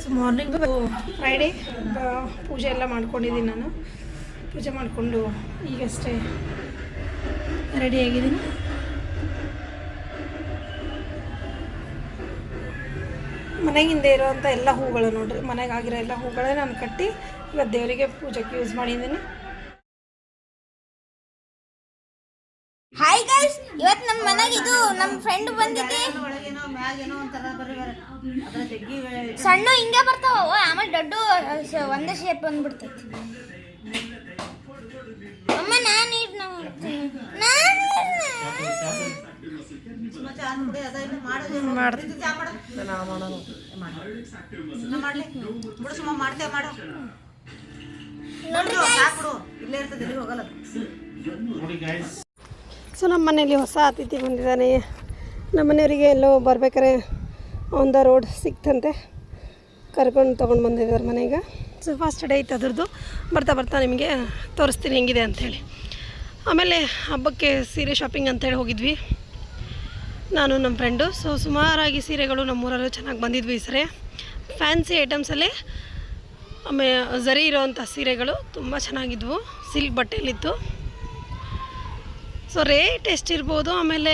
So morning Friday ಪೂಜೆ ಎಲ್ಲ ಮಾಡ್ಕೊಂಡಿದ್ದೀನಿ ನಾನು. ಪೂಜೆ ಮಾಡಿಕೊಂಡು ಈಗಷ್ಟೇ ರೆಡಿಯಾಗಿದ್ದೀನಿ. ಮನೆಗಿಂದ ಇರೋವಂಥ ಎಲ್ಲ ಹೂಗಳು ನೋಡ್ರಿ, ಮನೆಗಾಗಿರೋ ಎಲ್ಲ ಹೂಗಳೇ ನಾನು ಕಟ್ಟಿ ಇವತ್ತು ದೇವರಿಗೆ ಪೂಜೆಗೆ ಯೂಸ್ ಮಾಡಿದ್ದೀನಿ. ಹಾಯ್ ಗೈಸ್, ಇವತ್ತು ನಮ್ಮ ಮನೆಗೆ ಇದು ನಮ್ಮ ಫ್ರೆಂಡ್ ಬಂದಿದೆ. ಸಣ್ಣ ಹಿಂಗೆ ಬರ್ತಾವ, ಆಮೇಲೆ ದೊಡ್ಡ ಒಂದೇ ಶೇಪ್ ಬಂದ್ಬಿಡ್ತೈತಿ. ಅಮ್ಮ ನಾನು ಸೊ ನಮ್ಮ ಮನೇಲಿ ಹೊಸ ಅತಿಥಿ ಬಂದಿದ್ದಾನೆ. ನಮ್ಮ ಮನೆಯವರಿಗೆ ಎಲ್ಲೋ ಬರ್ಬೇಕಾರೆ ಆನ್ ದ ರೋಡ್ ಸಿಕ್ತಂತೆ, ಕರ್ಕೊಂಡು ತೊಗೊಂಡು ಬಂದಿದ್ದಾರೆ ಮನೆಗೆ. ಸೊ ಫಸ್ಟ್ ಡೇ ಇತ್ತು ಅದ್ರದ್ದು. ಬರ್ತಾ ಬರ್ತಾ ನಿಮಗೆ ತೋರಿಸ್ತೀನಿ ಹೆಂಗಿದೆ ಅಂಥೇಳಿ. ಆಮೇಲೆ ಹಬ್ಬಕ್ಕೆ ಸೀರೆ ಶಾಪಿಂಗ್ ಅಂತೇಳಿ ಹೋಗಿದ್ವಿ ನಾನು ನಮ್ಮ ಫ್ರೆಂಡು. ಸೊ ಸುಮಾರಾಗಿ ಸೀರೆಗಳು ನಮ್ಮೂರಲ್ಲೂ ಚೆನ್ನಾಗಿ ಬಂದಿದ್ವಿ ಈ ಸರಿ. ಫ್ಯಾನ್ಸಿ ಐಟಮ್ಸಲ್ಲಿ ಆಮೇಲೆ ಝರಿ ಇರೋವಂಥ ಸೀರೆಗಳು ತುಂಬ ಚೆನ್ನಾಗಿದ್ವು, ಸಿಲ್ಕ್ ಬಟ್ಟೆಯಲ್ಲಿತ್ತು. ಸೊ ರೇಟ್ ಎಷ್ಟಿರ್ಬೋದು, ಆಮೇಲೆ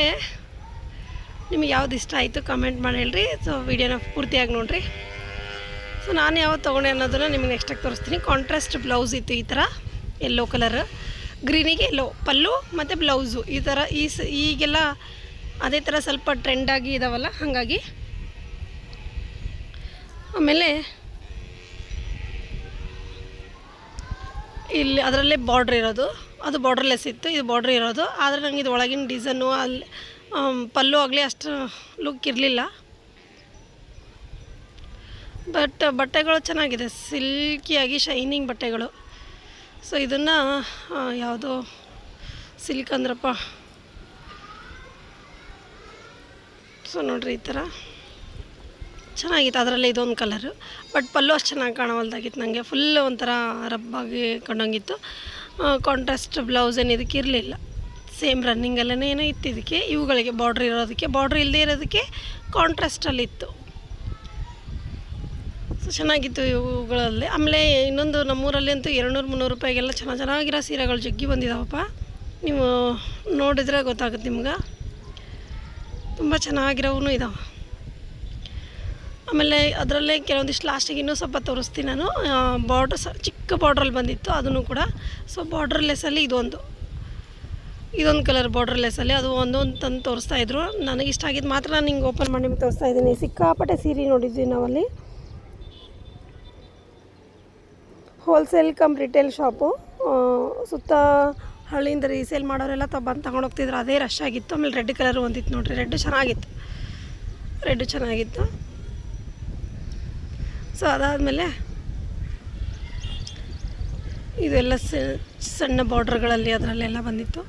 ನಿಮಗೆ ಯಾವ್ದು ಇಷ್ಟ ಆಯಿತು ಕಮೆಂಟ್ ಮಾಡಿ ಹೇಳ್ರಿ. ಸೊ ವಿಡಿಯೋನ ಪೂರ್ತಿಯಾಗಿ ನೋಡಿರಿ. ಸೊ ನಾನು ಯಾವತ್ತು ತೊಗೊಂಡೆ ಅನ್ನೋದನ್ನು ನಿಮಗೆ ನೆಕ್ಸ್ಟಾಗಿ ತೋರಿಸ್ತೀನಿ. ಕಾಂಟ್ರಾಸ್ಟ್ ಬ್ಲೌಸ್ ಇತ್ತು, ಈ ಥರ ಯೆಲ್ಲೋ ಕಲರ್, ಗ್ರೀನಿಗೆ ಯೆಲ್ಲೋ ಪಲ್ಲು ಮತ್ತು ಬ್ಲೌಸು ಈ ಥರ. ಈಗೆಲ್ಲ ಅದೇ ಥರ ಸ್ವಲ್ಪ ಟ್ರೆಂಡಾಗಿ ಇದಾವಲ್ಲ, ಹಾಗಾಗಿ. ಆಮೇಲೆ ಇಲ್ಲಿ ಅದರಲ್ಲೇ ಬಾರ್ಡ್ರ್ ಇರೋದು, ಅದು ಬಾರ್ಡ್ರ್ಲೆಸ್ ಇತ್ತು, ಇದು ಬಾರ್ಡ್ರ್ ಇರೋದು. ಆದರೆ ನನಗೆ ಇದು ಒಳಗಿನ ಡಿಸೈನು ಅಲ್ಲಿ ಪಲ್ಲು ಆಗಲಿ ಅಷ್ಟು ಲುಕ್ ಇರಲಿಲ್ಲ. ಬಟ್ ಬಟ್ಟೆಗಳು ಚೆನ್ನಾಗಿದೆ, ಸಿಲ್ಕಿಯಾಗಿ ಶೈನಿಂಗ್ ಬಟ್ಟೆಗಳು. ಸೊ ಇದನ್ನು ಯಾವುದೋ ಸಿಲ್ಕ್ ಅಂದ್ರಪ್ಪ. ಸೊ ನೋಡಿರಿ, ಈ ಥರ ಚೆನ್ನಾಗಿತ್ತು. ಅದರಲ್ಲಿ ಇದೊಂದು ಕಲರು, ಬಟ್ ಪಲ್ಲು ಅಷ್ಟು ಚೆನ್ನಾಗಿ ಕಾಣವಲ್ದಾಗಿತ್ತು ನನಗೆ. ಫುಲ್ ಒಂಥರ ರಬ್ಬಾಗಿ ಕಂಡಂಗಿತ್ತು. ಕಾಂಟ್ರಾಸ್ಟ್ ಬ್ಲೌಸ್ ಏನು ಇದಕ್ಕೆ ಇರಲಿಲ್ಲ, ಸೇಮ್ ರನ್ನಿಂಗಲ್ಲೇ ಏನೋ ಇತ್ತು ಇದಕ್ಕೆ. ಇವುಗಳಿಗೆ ಬಾರ್ಡ್ರ್ ಇರೋದಕ್ಕೆ, ಬಾರ್ಡ್ರ್ ಇಲ್ಲದೆ ಇರೋದಕ್ಕೆ ಕಾಂಟ್ರಾಸ್ಟಲ್ಲಿತ್ತು. ಸೊ ಚೆನ್ನಾಗಿತ್ತು ಇವುಗಳಲ್ಲಿ. ಆಮೇಲೆ ಇನ್ನೊಂದು ನಮ್ಮೂರಲ್ಲಿ ಅಂತೂ 200-300 ರೂಪಾಯಿಗೆಲ್ಲ ಚೆನ್ನಾಗಿರೋ ಸೀರೆಗಳು ಜಗ್ಗಿ ಬಂದಿದ್ದಾವಪ್ಪ. ನೀವು ನೋಡಿದರೆ ಗೊತ್ತಾಗುತ್ತೆ ನಿಮ್ಗೆ, ತುಂಬ ಚೆನ್ನಾಗಿರೋವು ಇದ್ದಾವೆ. ಆಮೇಲೆ ಅದರಲ್ಲೇ ಕೆಲವೊಂದಿಷ್ಟು ಲಾಸ್ಟಿಗೆ ಇನ್ನೂ ಸ್ವಲ್ಪ ತೋರಿಸ್ತೀನಿ ನಾನು. ಬಾರ್ಡ್ರ್ ಚಿಕ್ಕ ಬಾರ್ಡ್ರಲ್ಲಿ ಬಂದಿತ್ತು ಅದನ್ನು ಕೂಡ. ಸೊ ಬಾರ್ಡ್ರ್ಲೆಸ್ಸಲ್ಲಿ ಇದೊಂದು ಕಲರ್ ಬಾರ್ಡ್ರ್ಲೆಸ್ಸಲ್ಲಿ, ಅದು ಒಂದೊಂದು ತಂದು ತೋರಿಸ್ತಾಯಿದ್ರು. ನನಗೆ ಇಷ್ಟ ಆಗಿದ್ದು ಮಾತ್ರ ನಾನು ಹಿಂಗೆ ಓಪನ್ ಮಾಡಿ ನಿಮಗೆ ತೋರಿಸ್ತಾ ಇದ್ದೀನಿ. ಸಿಕ್ಕಾಪಟ್ಟೆ ಸೀರೆ ನೋಡಿದ್ವಿ ನಾವಲ್ಲಿ. ಹೋಲ್ಸೇಲ್ ಕಮ್ ರಿಟೇಲ್ ಶಾಪು, ಸುತ್ತ ಹಳ್ಳಿಯಿಂದ ರೀಸೇಲ್ ಮಾಡೋರೆಲ್ಲ ಬಂದು ತಗೊಂಡೋಗ್ತಿದ್ರು. ಅದೇ ರಶ್ ಆಗಿತ್ತು. ಆಮೇಲೆ ರೆಡ್ ಕಲರ್ ಒಂದಿತ್ತು ನೋಡಿರಿ, ರೆಡ್ ಚೆನ್ನಾಗಿತ್ತು. ಸೊ ಅದಾದಮೇಲೆ ಇದೆಲ್ಲ ಸಣ್ಣ ಬಾರ್ಡ್ರ್ಗಳಲ್ಲಿ ಅದರಲ್ಲೆಲ್ಲ ಬಂದಿತ್ತು.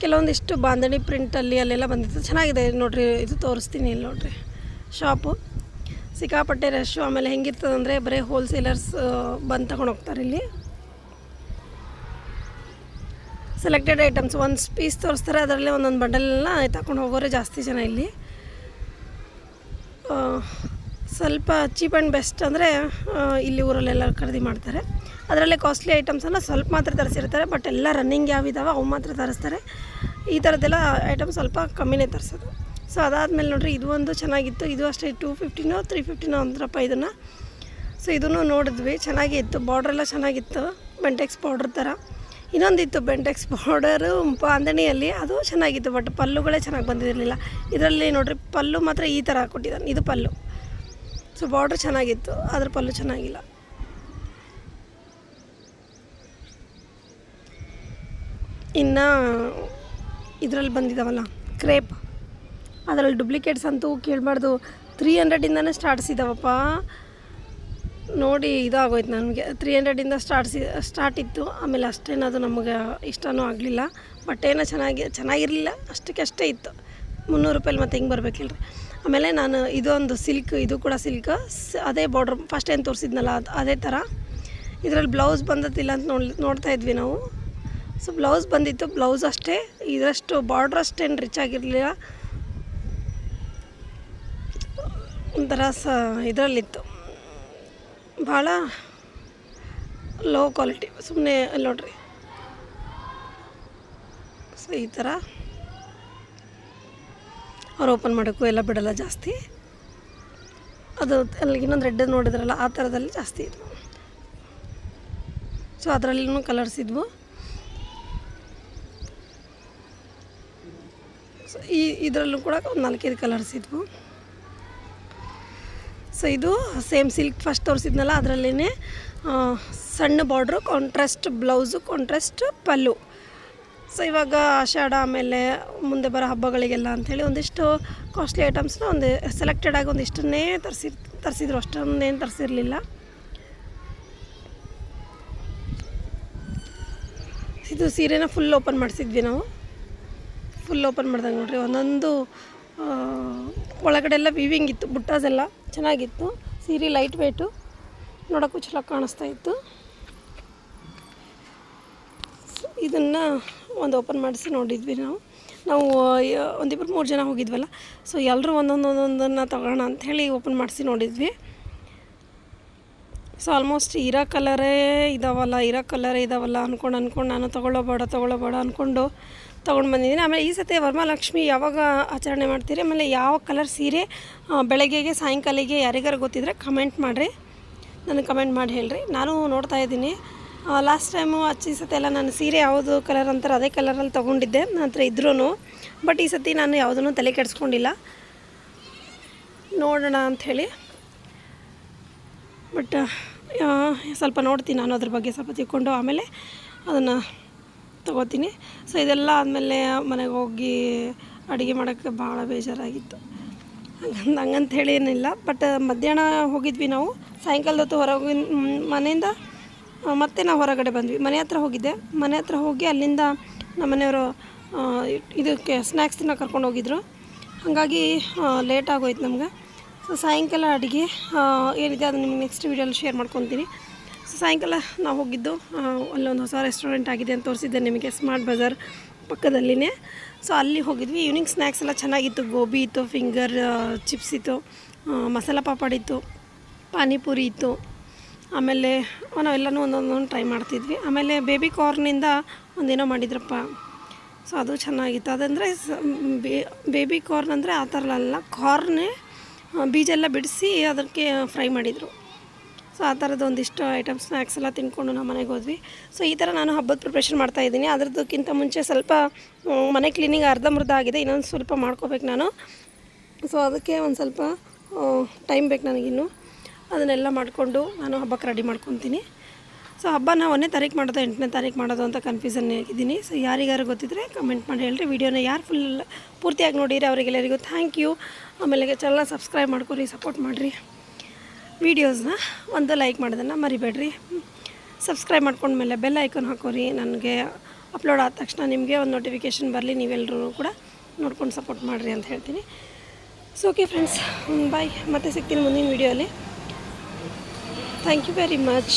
ಕೆಲವೊಂದಿಷ್ಟು ಬಾಂಧಣಿ ಪ್ರಿಂಟಲ್ಲಿ ಅಲ್ಲೆಲ್ಲ ಬಂದಿತ್ತು, ಚೆನ್ನಾಗಿದೆ ನೋಡಿರಿ. ಇದು ತೋರಿಸ್ತೀನಿ ಇಲ್ಲಿ ನೋಡಿರಿ. ಶಾಪು ಸಿಕ್ಕಾಪಟ್ಟೆ ರಶ್ಶು. ಆಮೇಲೆ ಹೆಂಗಿರ್ತದಂದರೆ ಬರೀ ಹೋಲ್ಸೇಲರ್ಸ್ ಬಂದು ತಗೊಂಡೋಗ್ತಾರೆ ಇಲ್ಲಿ. ಸೆಲೆಕ್ಟೆಡ್ ಐಟಮ್ಸ್ ಒಂದು ಪೀಸ್ ತೋರಿಸ್ತಾರೆ, ಅದರಲ್ಲೇ ಒಂದೊಂದು ಬಂಡಲೆಲ್ಲ ತಗೊಂಡು ಹೋಗೋರೆ ಜಾಸ್ತಿ ಜನ ಇಲ್ಲಿ. ಸ್ವಲ್ಪ ಚೀಪ್ ಆ್ಯಂಡ್ ಬೆಸ್ಟ್ ಅಂದರೆ ಇಲ್ಲಿ ಊರಲ್ಲೆಲ್ಲ ಖರೀದಿ ಮಾಡ್ತಾರೆ. ಅದರಲ್ಲೇ ಕಾಸ್ಟ್ಲಿ ಐಟಮ್ಸನ್ನು ಸ್ವಲ್ಪ ಮಾತ್ರ ತರಿಸಿರ್ತಾರೆ, ಬಟ್ ಎಲ್ಲ ರನ್ನಿಂಗ್ ಯಾವಿದಾವೆ ಅವು ಮಾತ್ರ ತರಿಸ್ತಾರೆ. ಈ ಥರದ್ದೆಲ್ಲ ಐಟಮ್ ಸ್ವಲ್ಪ ಕಮ್ಮಿನೇ ತರಿಸೋದು. ಸೊ ಅದಾದಮೇಲೆ ನೋಡಿರಿ, ಇದು ಒಂದು ಚೆನ್ನಾಗಿತ್ತು. ಇದು ಅಷ್ಟೇ 250ನೋ 350ನೋ ಅಂದ್ರಪ್ಪ ಇದನ್ನು. ಸೊ ಇದನ್ನು ನೋಡಿದ್ವಿ, ಚೆನ್ನಾಗೇ ಇತ್ತು. ಬಾರ್ಡ್ರೆಲ್ಲ ಚೆನ್ನಾಗಿತ್ತು, ಬೆಂಟೆಕ್ಸ್ ಬಾರ್ಡ್ರ್ ಥರ. ಇನ್ನೊಂದಿತ್ತು ಬೆಂಟೆಕ್ಸ್ ಬಾರ್ಡರು ಬಾಂಧಣಿಯಲ್ಲಿ, ಅದು ಚೆನ್ನಾಗಿತ್ತು. ಬಟ್ ಪಲ್ಲುಗಳೇ ಚೆನ್ನಾಗಿ ಬಂದಿರಲಿಲ್ಲ. ಇದರಲ್ಲಿ ನೋಡಿರಿ, ಪಲ್ಲು ಮಾತ್ರ ಈ ಥರ ಕೊಟ್ಟಿದ್ದಾನೆ, ಇದು ಪಲ್ಲು. ಸೊ ಬಾರ್ಡ್ರ್ ಚೆನ್ನಾಗಿತ್ತು, ಅದ್ರ ಪಲ್ಲು ಚೆನ್ನಾಗಿಲ್ಲ. ಇನ್ನು ಇದರಲ್ಲಿ ಬಂದಿದ್ದಾವಲ್ಲ ಕ್ರೇಪ್, ಅದರಲ್ಲಿ ಡುಪ್ಲಿಕೇಟ್ಸ್ ಅಂತೂ ಕೇಳಬಾರ್ದು. 300ಇಂದನೇ ಸ್ಟಾರ್ಟ್ಸಿದ್ದಾವಪ್ಪ. ನೋಡಿ ಇದಾಗೋಯ್ತು ನನಗೆ. 300ಇಂದ ಸ್ಟಾರ್ಟ್ ಇತ್ತು. ಆಮೇಲೆ ಅಷ್ಟೇನದು ನಮಗೆ ಇಷ್ಟನೂ ಆಗಲಿಲ್ಲ. ಬಟ್ಟೆನೂ ಚೆನ್ನಾಗಿರಲಿಲ್ಲ, ಅಷ್ಟೇ ಇತ್ತು. 300 ರೂಪಾಯಲ್ಲಿ ಮತ್ತೆ ಹಿಂಗೆ ಬರಬೇಕಿಲ್ರಿ. ಆಮೇಲೆ ನಾನು ಇದೊಂದು ಸಿಲ್ಕ್, ಇದು ಕೂಡ ಸಿಲ್ಕ್, ಅದೇ ಬಾರ್ಡ್ರ್ ಫಸ್ಟ್ ಏನು ತೋರಿಸಿದ್ನಲ್ಲ ಅದೇ ಥರ. ಇದರಲ್ಲಿ ಬ್ಲೌಸ್ ಬಂದತ್ತಿಲ್ಲ ಅಂತ ನೋಡ್ತಾ ಇದ್ವಿ ನಾವು. ಸೊ ಬ್ಲೌಸ್ ಬಂದಿತ್ತು, ಬ್ಲೌಸ್ ಅಷ್ಟೇ. ಇದರಷ್ಟು ಬಾರ್ಡ್ರ್ ಅಷ್ಟೇನು ರಿಚ್ ಆಗಿರಲಿಲ್ಲ, ಒಂಥರ ಇದರಲ್ಲಿತ್ತು, ಭಾಳ ಲೋ ಕ್ವಾಲಿಟಿ, ಸುಮ್ಮನೆ ಅಲ್ಲಿ ನೋಡ್ರಿ. ಸೊ ಈ ಥರ ಅವ್ರು ಓಪನ್ ಮಾಡೋಕ್ಕೂ ಎಲ್ಲ ಬಿಡಲ್ಲ ಜಾಸ್ತಿ. ಅದು ಅಲ್ಲಿ ಇನ್ನೊಂದು ರೆಡ್ ನೋಡಿದ್ರಲ್ಲ ಆ ಥರದಲ್ಲಿ ಜಾಸ್ತಿ ಇದ್ವು. ಸೊ ಅದರಲ್ಲಿನೂ ಕಲರ್ಸ್ ಇದ್ವು. ಸೊ ಇದರಲ್ಲೂ ಕೂಡ ಒಂದು 4-5 ಕಲರ್ಸ್ ಇದ್ವು. ಸೊ ಇದು ಸೇಮ್ ಸಿಲ್ಕ್ ಫಸ್ಟ್ ತೋರಿಸಿದ್ನಲ್ಲ ಅದರಲ್ಲೇ ಸಣ್ಣ ಬಾರ್ಡ್ರು, ಕಾಂಟ್ರಾಸ್ಟ್ ಬ್ಲೌಸು, ಕಾಂಟ್ರಾಸ್ಟ್ ಪಲ್ಲು. ಸೊ ಇವಾಗ ಆಷಾಢ ಆಮೇಲೆ ಮುಂದೆ ಬರೋ ಹಬ್ಬಗಳಿಗೆಲ್ಲ ಅಂಥೇಳಿ ಒಂದಿಷ್ಟು ಕಾಸ್ಟ್ಲಿ ಐಟಮ್ಸ್ನ ಒಂದು ಸೆಲೆಕ್ಟೆಡ್ ಆಗಿ ಒಂದಿಷ್ಟನ್ನೇ ತರಿಸಿದ್ರು, ಅಷ್ಟೊಂದೇನು ತರಿಸಿರಲಿಲ್ಲ. ಇದು ಸೀರೆನ ಫುಲ್ ಓಪನ್ ಮಾಡಿಸಿದ್ವಿ ನಾವು. ಫುಲ್ ಓಪನ್ ಮಾಡಿದಾಗ ನೋಡ್ರಿ ಒಂದೊಂದು ಒಳಗಡೆ ಎಲ್ಲ ವೀವಿಂಗ್ ಇತ್ತು, ಬುಟ್ಟಾಸ್ ಎಲ್ಲ ಚೆನ್ನಾಗಿತ್ತು. ಸೀರೆ ಲೈಟ್ ವೇಟು, ನೋಡೋಕ್ಕೂ ಚಲೋ ಕಾಣಿಸ್ತಾ ಇತ್ತು. ಇದನ್ನು ಒಂದು ಓಪನ್ ಮಾಡಿಸಿ ನೋಡಿದ್ವಿ ನಾವು ಒಂದಿಬ್ಬರು 3 ಜನ ಹೋಗಿದ್ವಲ್ಲ. ಸೊ ಎಲ್ಲರೂ ಒಂದೊಂದನ್ನು ತಗೋಣ ಅಂಥೇಳಿ ಓಪನ್ ಮಾಡಿಸಿ ನೋಡಿದ್ವಿ. ಸೊ ಆಲ್ಮೋಸ್ಟ್ ಇರೋ ಕಲರೇ ಇದಾವಲ್ಲ ಅಂದ್ಕೊಂಡು ನಾನು ತೊಗೊಳ್ಳೋಬೇಡ ಅಂದ್ಕೊಂಡು ತೊಗೊಂಡು ಬಂದಿದ್ದೀನಿ. ಆಮೇಲೆ ಈ ಸತಿ ವರಮಹಾಲಕ್ಷ್ಮಿ ಯಾವಾಗ ಆಚರಣೆ ಮಾಡ್ತೀರಿ, ಆಮೇಲೆ ಯಾವ ಕಲರ್ ಸೀರೆ ಬೆಳಗ್ಗೆಗೆ ಸಾಯಂಕಾಲಿಗೆ ಯಾರಿಗಾರು ಗೊತ್ತಿದ್ರೆ ಕಮೆಂಟ್ ಮಾಡಿರಿ, ನನಗೆ ಕಮೆಂಟ್ ಮಾಡಿ ಹೇಳಿರಿ. ನಾನು ನೋಡ್ತಾ ಇದ್ದೀನಿ. ಲಾಸ್ಟ್ ಟೈಮು ಈ ಸತಿ ಎಲ್ಲ ನಾನು ಸೀರೆ ಯಾವುದು ಕಲರ್ ಅಂತಾರೆ ಅದೇ ಕಲರಲ್ಲಿ ತೊಗೊಂಡಿದ್ದೆ ನನ್ನ ಹತ್ರ ಇದ್ರೂ. ಬಟ್ ಈ ಸತಿ ನಾನು ಯಾವುದನ್ನು ತಲೆ ಕೆಡಿಸ್ಕೊಂಡಿಲ್ಲ, ನೋಡೋಣ ಅಂಥೇಳಿ. ಬಟ್ ಸ್ವಲ್ಪ ನೋಡ್ತೀನಿ ನಾನು ಅದ್ರ ಬಗ್ಗೆ ಸ್ವಲ್ಪ ತಿಳ್ಕೊಂಡು ಆಮೇಲೆ ಅದನ್ನು ತೊಗೋತೀನಿ. ಸೊ ಇದೆಲ್ಲ ಆದಮೇಲೆ ಮನೆಗೆ ಹೋಗಿ ಅಡುಗೆ ಮಾಡೋಕ್ಕೆ ಭಾಳ ಬೇಜಾರಾಗಿತ್ತು. ಹಂಗಂಥೇಳಿ ಏನಿಲ್ಲ. ಬಟ್ ಮಧ್ಯಾಹ್ನ ಹೋಗಿದ್ವಿ ನಾವು, ಸಾಯಂಕಾಲದ ಹೊತ್ತು ಹೊರಗೆ ಮನೆಯಿಂದ ಮತ್ತೆ ನಾವು ಹೊರಗಡೆ ಬಂದ್ವಿ. ಮನೆ ಹತ್ರ ಹೋಗಿ ಅಲ್ಲಿಂದ ನಮ್ಮ ಮನೆಯವರು ಇದಕ್ಕೆ ಸ್ನ್ಯಾಕ್ಸ್ ತಿನ್ನೋ ಕರ್ಕೊಂಡು ಹೋಗಿದ್ರು. ಹಾಗಾಗಿ ಲೇಟ್ ಆಗೋಯ್ತು ನಮ್ಗೆ. ಸೊ ಸಾಯಂಕಾಲ ಅಡುಗೆ ಏನಿದೆ ಅದನ್ನು ನಿಮ್ಗೆ ನೆಕ್ಸ್ಟ್ ವೀಡಿಯೋಲ್ಲಿ ಶೇರ್ ಮಾಡ್ಕೊತೀನಿ. ಸೊ ಸಾಯಂಕಾಲ ನಾವು ಹೋಗಿದ್ದು ಅಲ್ಲೊಂದು ಹೊಸ ರೆಸ್ಟೋರೆಂಟ್ ಆಗಿದೆ ಅಂತ ತೋರಿಸಿದ್ದೆ ನಿಮಗೆ, ಸ್ಮಾರ್ಟ್ ಬಜಾರ್ ಪಕ್ಕದಲ್ಲಿನೇ. ಸೊ ಅಲ್ಲಿ ಹೋಗಿದ್ವಿ. ಈವ್ನಿಂಗ್ ಸ್ನ್ಯಾಕ್ಸ್ ಎಲ್ಲ ಚೆನ್ನಾಗಿತ್ತು. ಗೋಬಿ ಇತ್ತು, ಫಿಂಗರ್ ಚಿಪ್ಸ್ ಇತ್ತು, ಮಸಾಲ ಪಾಪಡ್ ಇತ್ತು, ಪಾನಿಪುರಿ ಇತ್ತು. ಆಮೇಲೆ ನಾವೆಲ್ಲನೂ ಒಂದೊಂದೊಂದು ಟ್ರೈ ಮಾಡ್ತಿದ್ವಿ. ಆಮೇಲೆ ಬೇಬಿ ಕಾರ್ನಿಂದ ಒಂದೇನೋ ಮಾಡಿದ್ರಪ್ಪ, ಸೊ ಅದು ಚೆನ್ನಾಗಿತ್ತು. ಅದಂದರೆ ಬೇಬಿ ಕಾರ್ನ್ ಅಂದರೆ ಆ ಥರ ಅಲ್ಲ, ಕಾರ್ನೇ ಬೀಜ ಎಲ್ಲ ಬಿಡಿಸಿ ಅದಕ್ಕೆ ಫ್ರೈ ಮಾಡಿದರು. ಸೊ ಆ ಥರದ್ದು ಒಂದಿಷ್ಟು ಐಟಮ್ಸ್ ಸ್ನ್ಯಾಕ್ಸ್ ಎಲ್ಲ ತಿನ್ಕೊಂಡು ನಾವು ಮನೆಗೆ ಹೋದ್ವಿ. ಸೊ ಈ ಥರ ನಾನು ಹಬ್ಬದ ಪ್ರಿಪ್ರೇಷನ್ ಮಾಡ್ತಾಯಿದ್ದೀನಿ. ಅದರದಕ್ಕಿಂತ ಮುಂಚೆ ಸ್ವಲ್ಪ ಮನೆ ಕ್ಲೀನಿಂಗ್ ಅರ್ಧಂಬರ್ಧ ಆಗಿದೆ, ಇನ್ನೊಂದು ಸ್ವಲ್ಪ ಮಾಡ್ಕೋಬೇಕು ನಾನು. ಸೊ ಅದಕ್ಕೆ ಒಂದು ಸ್ವಲ್ಪ ಟೈಮ್ ಬೇಕು ನನಗಿನ್ನು. ಅದನ್ನೆಲ್ಲ ಮಾಡಿಕೊಂಡು ನಾನು ಹಬ್ಬಕ್ಕೆ ರೆಡಿ ಮಾಡ್ಕೊತೀನಿ. ಸೊ ಹಬ್ಬನ 1ನೇ ತಾರೀಕು ಮಾಡೋದು 8ನೇ ತಾರೀಕು ಮಾಡೋದು ಅಂತ ಕನ್ಫ್ಯೂಸನ್ ಆಗಿದ್ದೀನಿ. ಸೊ ಯಾರಿಗಾರು ಗೊತ್ತಿದ್ದರೆ ಕಮೆಂಟ್ ಮಾಡಿ ಹೇಳ್ರಿ. ವಿಡಿಯೋನ ಯಾರು ಪೂರ್ತಿಯಾಗಿ ನೋಡಿರಿ ಅವರಿಗೆಲ್ಲರಿಗೂ ಥ್ಯಾಂಕ್ ಯು. ಆಮೇಲೆ ಚಾನಲ್ನ ಸಬ್ಸ್ಕ್ರೈಬ್ ಮಾಡ್ಕೊರಿ, ಸಪೋರ್ಟ್ ಮಾಡಿರಿ. ವೀಡಿಯೋಸ್ನ ಒಂದು ಲೈಕ್ ಮಾಡೋದನ್ನು ಮರಿಬೇಡ್ರಿ. ಸಬ್ಸ್ಕ್ರೈಬ್ ಮಾಡ್ಕೊಂಡ್ಮೇಲೆ ಬೆಲ್ ಐಕಾನ್ ಹಾಕೋರಿ. ನನಗೆ ಅಪ್ಲೋಡ್ ಆದ ತಕ್ಷಣ ನಿಮಗೆ ಒಂದು ನೋಟಿಫಿಕೇಷನ್ ಬರಲಿ, ನೀವೆಲ್ಲರೂ ಕೂಡ ನೋಡ್ಕೊಂಡು ಸಪೋರ್ಟ್ ಮಾಡಿರಿ ಅಂತ ಹೇಳ್ತೀನಿ. So okay friends, bye. ಮತ್ತೆ ಸಿಗ್ತೀನಿ ಮುಂದಿನ ವೀಡಿಯೋಲಿ. Thank you very much.